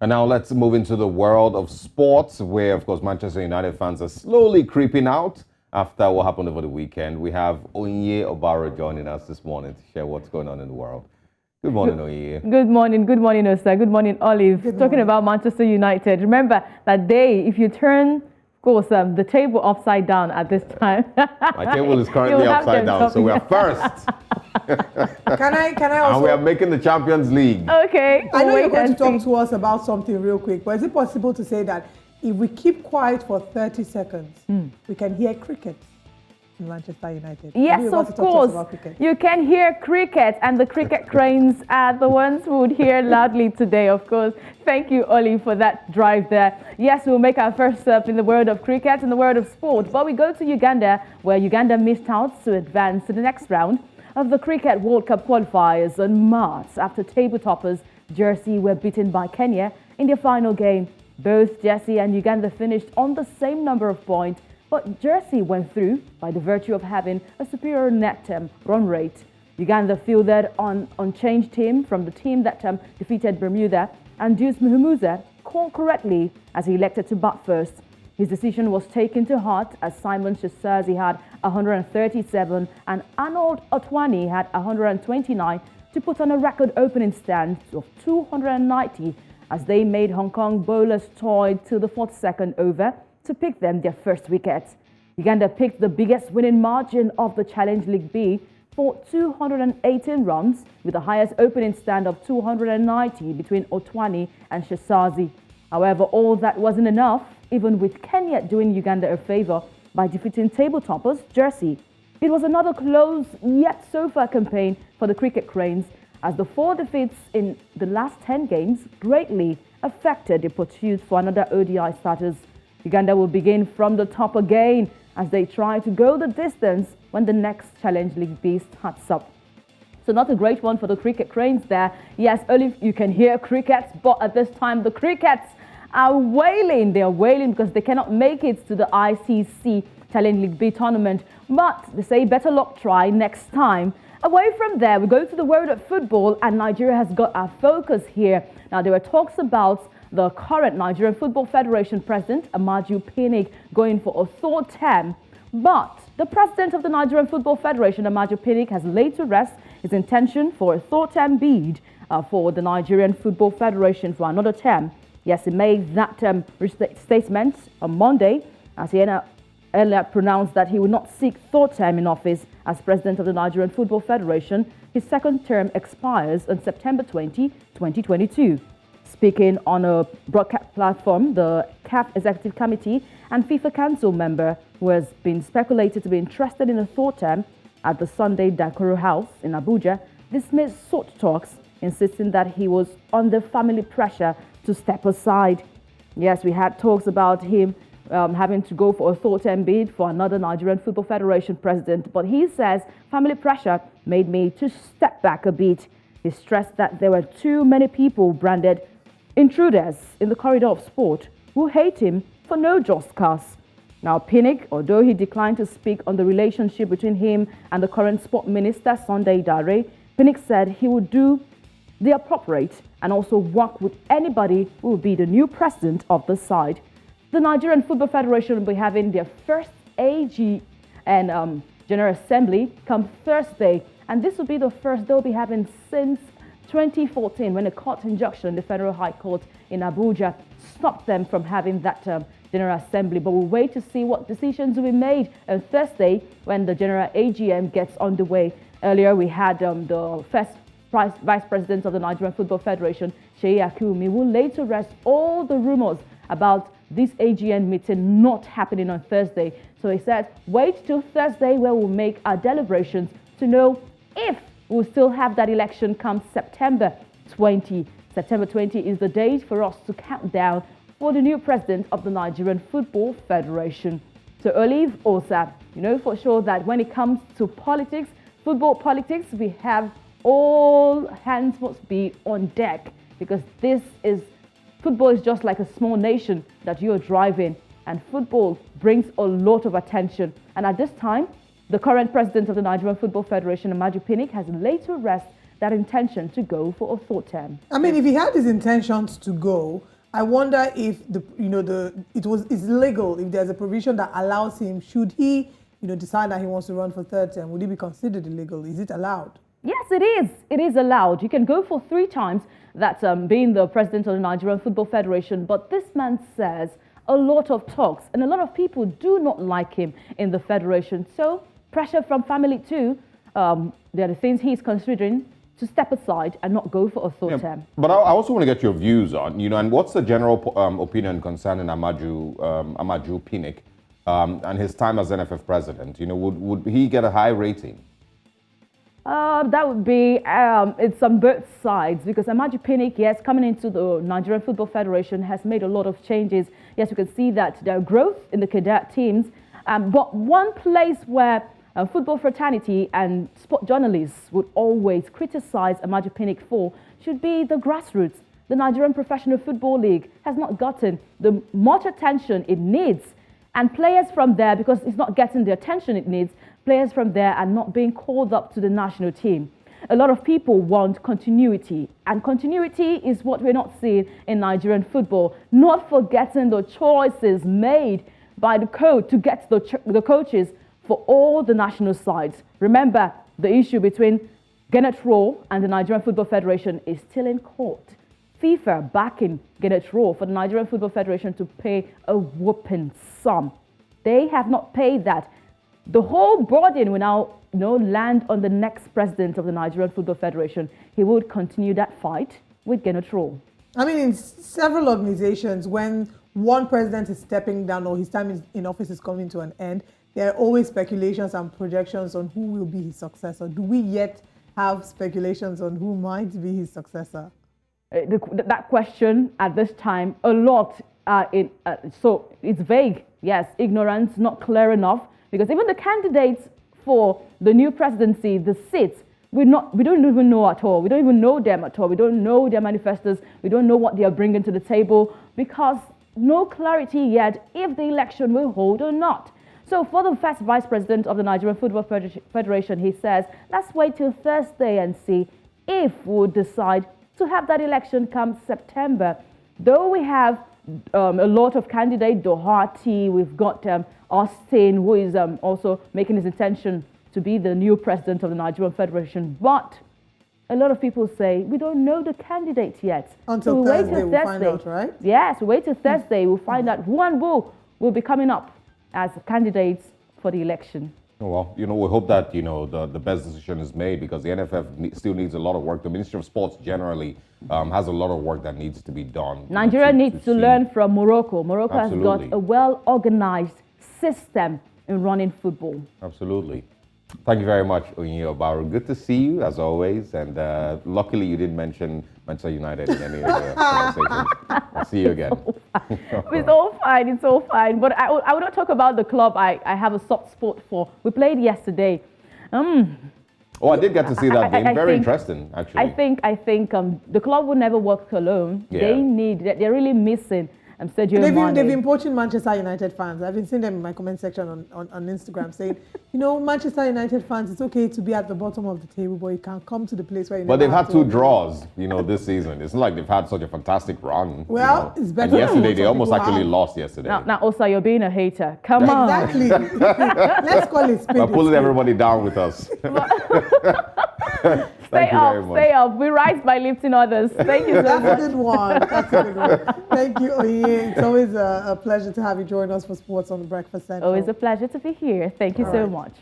And now let's move into the world of sports, where, of course, Manchester United fans are slowly creeping out after what happened over the weekend. We have Onye Obaro joining us this morning to share what's going on in the world. Good morning, Onye. Good morning, Osa. Good morning, Olive. Talking about Manchester United. Remember that day, if you turn, of course, the table upside down at this time. My table is currently upside down, so we are first. Can I also? And we are making the Champions League. Okay. I know you're going to talk to us about something real quick, but is it possible to say that if we keep quiet for 30 seconds, we can hear cricket in Manchester United? Yes, of course. You can hear cricket, and the cricket cranes are the ones who would hear loudly today, of course. Thank you, Oli, for that drive there. Yes, we'll make our first step in the world of cricket and the world of sport, but we go to Uganda, where Uganda missed out to advance to the next round of the Cricket World Cup Qualifiers on March after table toppers Jersey were beaten by Kenya in their final game. Both Jersey and Uganda finished on the same number of points, but Jersey went through by the virtue of having a superior net run rate. Uganda fielded on unchanged team from the team that defeated Bermuda, and Deuce Muhumuza called correctly as he elected to bat first. His decision was taken to heart as Simon Shesazi had 137 and Arnold Otwani had 129 to put on a record opening stand of 290 as they made Hong Kong bowlers toil till the 42nd over to pick them their first wicket. Uganda picked the biggest winning margin of the Challenge League B for 218 runs with the highest opening stand of 290 between Otwani and Shesazi. However, all that wasn't enough, even with Kenya doing Uganda a favour by defeating table toppers Jersey. It was another close yet so far campaign for the Cricket Cranes, as the 4 defeats in the last 10 games greatly affected the pursuit for another ODI status. Uganda will begin from the top again as they try to go the distance when the next Challenge League B starts up. So not a great one for the Cricket Cranes there. Yes, only you can hear crickets, but at this time the crickets are wailing. They are wailing because they cannot make it to the ICC Challenge League B tournament. But they say better luck try next time. Away from there, we go to the world of football, and Nigeria has got our focus here. Now, there were talks about the current Nigerian Football Federation president, Amaju Pinnick, going for a 3rd term. But the president of the Nigerian Football Federation, Amaju Pinnick, has laid to rest his intention for a 3rd term bid for the Nigerian Football Federation for another term. Yes, he made that statement on Monday as he earlier pronounced that he would not seek 3rd term in office as president of the Nigerian Football Federation. His 2nd term expires on September 20, 2022. Speaking on a broadcast platform, the CAF Executive Committee and FIFA Council member who has been speculated to be interested in a 3rd term at the Sunday Dakoro House in Abuja dismissed such talks, insisting that he was under family pressure to step aside. Yes, we had talks about him having to go for a 3rd term bid for another Nigerian Football Federation president, but he says family pressure made me to step back a bit. He stressed that there were too many people branded intruders in the corridor of sport who hate him for no just cause. Now, Pinnick, although he declined to speak on the relationship between him and the current sport minister, Sunday Dare, Pinnick said he would do the appropriate and also work with anybody who will be the new president of the side. The Nigerian Football Federation will be having their first AG and General Assembly come Thursday, and this will be the first they'll be having since 2014 when a court injunction in the Federal High Court in Abuja stopped them from having that General Assembly. But we'll wait to see what decisions will be made on Thursday when the General AGM gets underway. Earlier, we had the first Vice President of the Nigerian Football Federation, Sheyi Akumi, who laid to rest all the rumors about this AGM meeting not happening on Thursday. So he said, wait till Thursday where we'll make our deliberations to know if we'll still have that election come September 20. September 20 is the date for us to count down for the new president of the Nigerian Football Federation. So Olive Osa, you know for sure that when it comes to politics, football politics, we have all hands must be on deck, because football is just like a small nation that you're driving, and football brings a lot of attention. And at this time, the current president of the Nigerian Football Federation, Amaju Pinnick, has laid to rest that intention to go for a fourth term. I mean, if he had his intentions to go, I wonder if it's legal, if there's a provision that allows him, should he decide that he wants to run for third term, would it be considered illegal? Is it allowed? Yes, it is. It is allowed. You can go for 3 times. That's being the president of the Nigerian Football Federation. But this man says a lot of talks, and a lot of people do not like him in the federation. So pressure from family too. There are the things he's considering to step aside and not go for a third term. But I also want to get your views on, and what's the general opinion concerning Amaju Pinnick and his time as NFF president? Would he get a high rating? That would be, it's on both sides, because Amaju Pinnick, yes, coming into the Nigerian Football Federation has made a lot of changes. Yes, you can see that there are growth in the cadet teams. But one place where football fraternity and sport journalists would always criticize Amaju Pinnick for should be the grassroots. The Nigerian Professional Football League has not gotten the much attention it needs. And players from there, because it's not getting the attention it needs, players from there are not being called up to the national team. A lot of people want continuity, and continuity is what we're not seeing in Nigerian football. Not forgetting the choices made by the coach to get the coaches for all the national sides. Remember, the issue between Gennett Rowe and the Nigerian Football Federation is still in court. FIFA backing Gennett Rowe for the Nigerian Football Federation to pay a whooping sum. They have not paid that. The whole burden will now land on the next president of the Nigerian Football Federation. He would continue that fight with Gennett Rowe. I mean, in several organizations, when one president is stepping down or his time in office is coming to an end, there are always speculations and projections on who will be his successor. Do we yet have speculations on who might be his successor? That question at this time, a lot so it's vague. Yes, ignorance, not clear enough, because even the candidates for the new presidency, the seats, we don't even know at all. We don't even know them at all. We don't know their manifestos. We don't know what they are bringing to the table, because no clarity yet if the election will hold or not. So for the first vice president of the Nigerian Football Federation, he says, let's wait till Thursday and see if we'll decide to have that election come September. Though we have a lot of candidates, Doherty, we've got Austin, who is also making his intention to be the new president of the Nigerian Federation. But a lot of people say, we don't know the candidates yet. Until so Thursday, we'll find out, right? Yes, we'll wait till Thursday. We'll find out who and who will be coming up as candidates for the election. Well, we hope that, the best decision is made, because the NFF still needs a lot of work. The Ministry of Sports generally has a lot of work that needs to be done. Nigeria needs to learn from Morocco. Morocco Absolutely. has got a well-organized system in running football. Absolutely. Thank you very much, Onye Obaru. Good to see you, as always. And luckily, you didn't mention Manchester United in any of the conversations. I'll see you again. It's all fine. It's all fine. But I will not talk about the club I have a soft spot for. We played yesterday. Oh, I did get to see that game. Very interesting, actually. I think the club will never work alone. Yeah. They're really missing Sergio Mane. They've been poaching Manchester United fans. I've been seeing them in my comment section on Instagram saying, Manchester United fans, it's okay to be at the bottom of the table, but you can't come to the place where you. But they've had 2 draws, this season. It's not like they've had such a fantastic run. Well, it's better. And yesterday, they almost actually lost yesterday. Now, also, you're being a hater. Come on. Exactly. Let's call it spade. We're pulling everybody down with us. Stay up. We rise by lifting others. Thank you so much. That's a good one. Thank you, Onye. It's always a pleasure to have you join us for Sports on the Breakfast Central. Always a pleasure to be here. Thank you so much.